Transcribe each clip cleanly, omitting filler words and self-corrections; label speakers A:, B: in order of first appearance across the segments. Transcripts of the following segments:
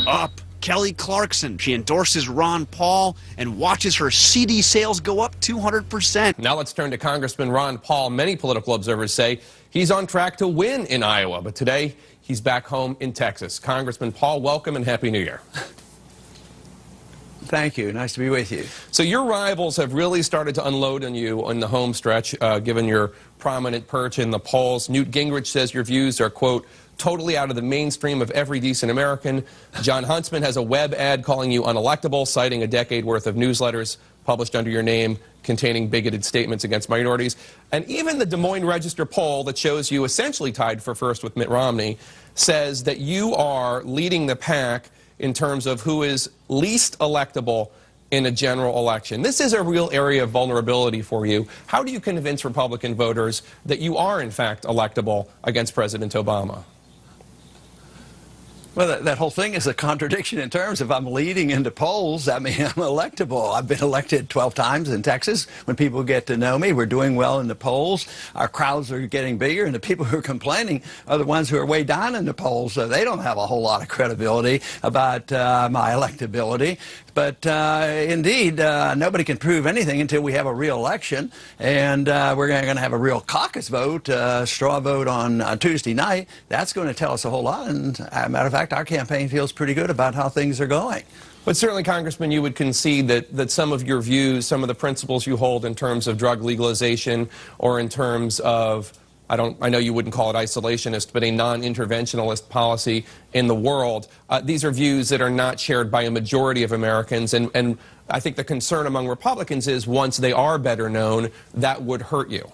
A: up. Kelly Clarkson, she endorses Ron Paul and watches her CD sales go up 200%.
B: Now let's turn to Congressman Ron Paul. Many political observers say he's on track to win in Iowa, but today he's back home in Texas. Congressman Paul, welcome and Happy New Year.
C: Thank you. Nice to be with you.
B: So your rivals have really started to unload on you on the home stretch, given your prominent perch in the polls. Newt Gingrich says your views are, quote, totally out of the mainstream of every decent American. Jon Huntsman has a web ad calling you unelectable, citing a decade worth of newsletters published under your name containing bigoted statements against minorities. And even the Des Moines Register poll that shows you essentially tied for first with Mitt Romney says that you are leading the pack in terms of who is least electable in a general election. This is a real area of vulnerability for you. How do you convince Republican voters that you are, in fact, electable against President Obama?
C: Well, that whole thing is a contradiction in terms. If I'm leading into polls, I mean, I'm electable. I've been elected 12 times in Texas. When people get to know me, we're doing well in the polls. Our crowds are getting bigger, and the people who are complaining are the ones who are way down in the polls, so they don't have a whole lot of credibility about my electability. But indeed, nobody can prove anything until we have a real election, and we're going to have a real caucus vote, straw vote on Tuesday night. That's going to tell us a whole lot, and as a matter of fact, our campaign feels pretty good about how things are going.
B: But certainly, Congressman, you would concede that some of your views, some of the principles you hold in terms of drug legalization or in terms of, I know you wouldn't call it isolationist, but a non-interventionalist policy in the world, these are views that are not shared by a majority of Americans. And I think the concern among Republicans is once they are better known, that would hurt you.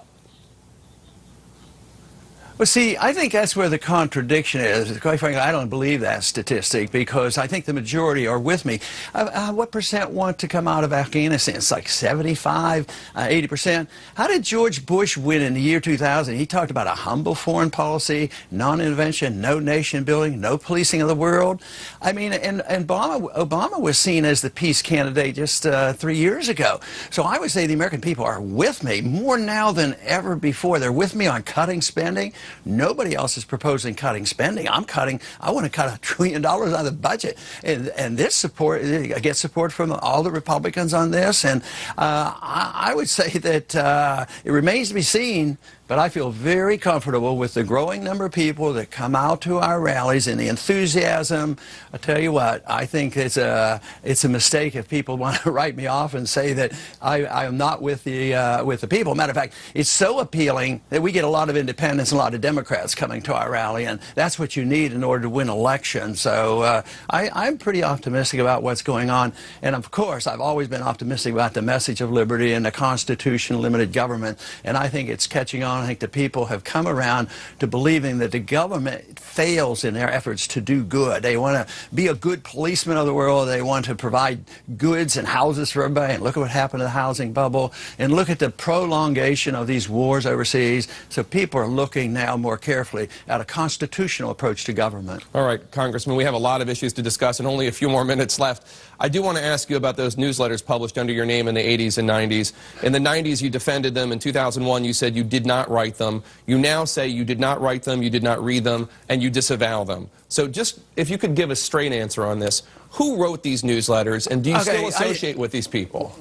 C: Well, see, I think that's where the contradiction is. Quite frankly, I don't believe that statistic because I think the majority are with me. What percent want to come out of Afghanistan? It's like 75, 80%. How did George Bush win in the year 2000? He talked about a humble foreign policy, non-intervention, no nation building, no policing of the world. I mean, and Obama was seen as the peace candidate just 3 years ago. So I would say the American people are with me more now than ever before. They're with me on cutting spending. Nobody else is proposing cutting spending. I want to cut $1 trillion out of the budget. And this support, I get support from all the Republicans on this. And I would say that it remains to be seen, but I feel very comfortable with the growing number of people that come out to our rallies and the enthusiasm. I tell you what, I think it's a mistake if people want to write me off and say that I am not with the people. Matter of fact, it's so appealing that we get a lot of independents and a lot of Democrats coming to our rally, and that's what you need in order to win elections. So I'm pretty optimistic about what's going on. And of course, I've always been optimistic about the message of liberty and the Constitution, limited government, and I think it's catching on. I think the people have come around to believing that the government fails in their efforts to do good. They want to be a good policeman of the world. They want to provide goods and houses for everybody. And look at what happened to the housing bubble. And look at the prolongation of these wars overseas. So people are looking now more carefully at a constitutional approach to government.
B: All right, Congressman, we have a lot of issues to discuss and only a few more minutes left. I do want to ask you about those newsletters published under your name in the 80s and 90s. In the 90s, you defended them. In 2001, you said you did not write them. You now say you did not write them, you did not read them, and you disavow them. So just if you could give a straight answer on this, who wrote these newsletters, and do you still associate with these people?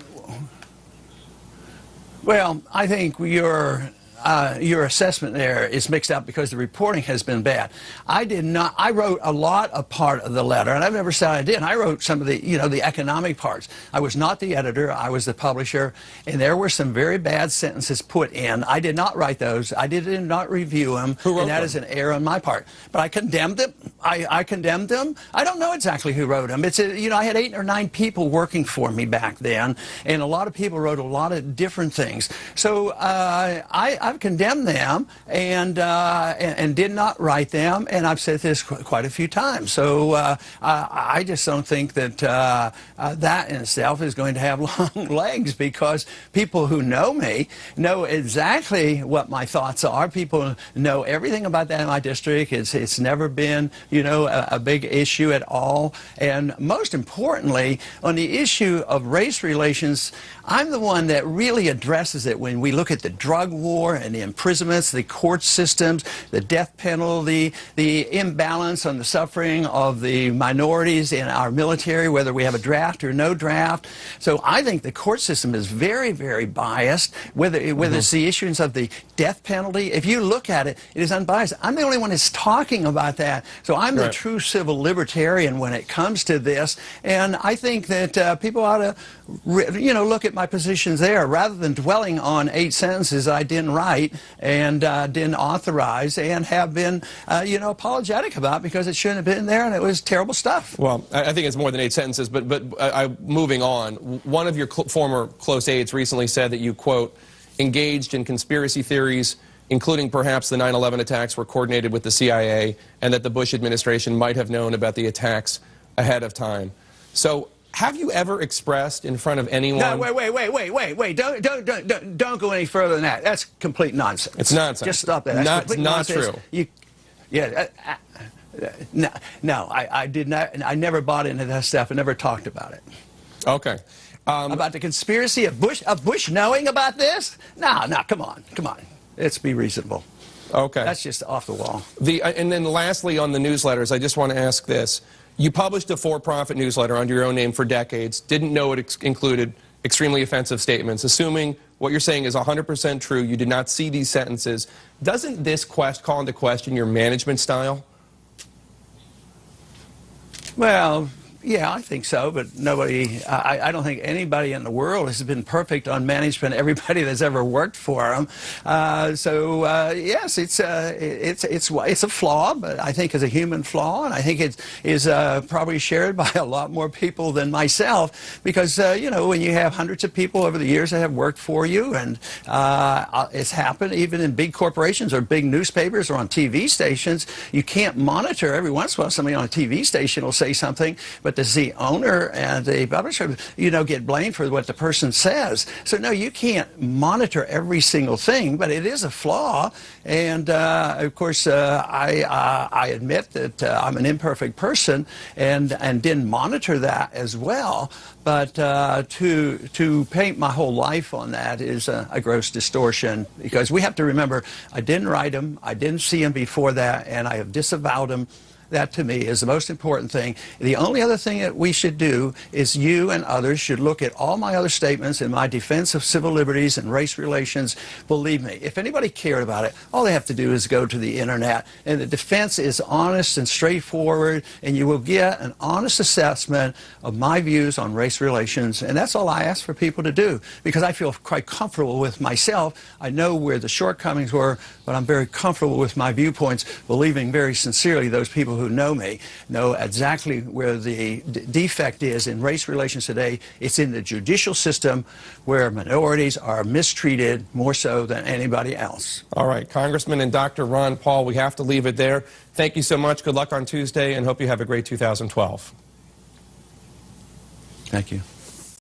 C: Well, I think your assessment there is mixed up because the reporting has been bad. I wrote a lot of part of the letter, and I've never said I didn't. I wrote some of the, the economic parts. I was not the editor, I was the publisher, and there were some very bad sentences put in. I did not write those. I did not review them, and that is an error on my part. But I condemned them. I condemned them. I don't know exactly who wrote them. It's I had 8 or 9 people working for me back then, and a lot of people wrote a lot of different things. So I've condemned them and did not write them, and I've said this quite a few times. So I just don't think that that in itself is going to have long legs, because people who know me know exactly what my thoughts are. People know everything about that in my district. It's never been, a big issue at all. And most importantly, on the issue of race relations, I'm the one that really addresses it when we look at the drug war and the imprisonments, the court systems, the death penalty, the imbalance on the suffering of the minorities in our military, whether we have a draft or no draft. So I think the court system is very, very biased, whether it's the issuance of the death penalty. If you look at it, it is unbiased. I'm the only one that's talking about that. So I'm the true civil libertarian when it comes to this. And I think that people ought to, look at my positions there rather than dwelling on 8 sentences I didn't write and didn't authorize and have been, apologetic about because it shouldn't have been there and it was terrible stuff.
B: Well, I think it's more than 8 sentences, but moving on, one of your former close aides recently said that you, quote, engaged in conspiracy theories, including perhaps the 9/11 attacks were coordinated with the CIA and that the Bush administration might have known about the attacks ahead of time. So have you ever expressed in front of anyone...
C: No, wait. Don't go any further than that. That's complete nonsense.
B: It's nonsense.
C: Just stop that. That's
B: not true.
C: No, I did not. I never bought into that stuff. I never talked about it.
B: Okay.
C: About the conspiracy of Bush knowing about this? No, come on. Let's be reasonable.
B: Okay.
C: That's just off the wall.
B: And then lastly on the newsletters, I just want to ask this. You published a for-profit newsletter under your own name for decades, didn't know it included extremely offensive statements. Assuming what you're saying is 100% true, you did not see these sentences. Doesn't this call into question your management style? Well, yeah, I think so, but I don't think anybody in the world has been perfect on management, everybody that's ever worked for them. Yes, it's a flaw, but I think it's a human flaw, and I think it is probably shared by a lot more people than myself, because, when you have hundreds of people over the years that have worked for you, and it's happened even in big corporations or big newspapers or on TV stations, you can't monitor. Every once in a while somebody on a TV station will say something, but does the owner and the publisher, get blamed for what the person says? So no, you can't monitor every single thing, but it is a flaw. And of course, I admit that I'm an imperfect person and didn't monitor that as well. But to paint my whole life on that is a gross distortion, because we have to remember I didn't write them, I didn't see them before that, and I have disavowed them. That, to me, is the most important thing. The only other thing that we should do is you and others should look at all my other statements in my defense of civil liberties and race relations. Believe me, if anybody cared about it, all they have to do is go to the internet. And the defense is honest and straightforward, and you will get an honest assessment of my views on race relations. And that's all I ask for people to do, because I feel quite comfortable with myself. I know where the shortcomings were, but I'm very comfortable with my viewpoints, believing very sincerely those people who know me know exactly where the defect is in race relations today. It's in the judicial system, where minorities are mistreated more so than anybody else. All right, Congressman and Dr. Ron Paul, we have to leave it there. Thank you so much. Good luck on Tuesday, and hope you have a great 2012.
C: Thank you.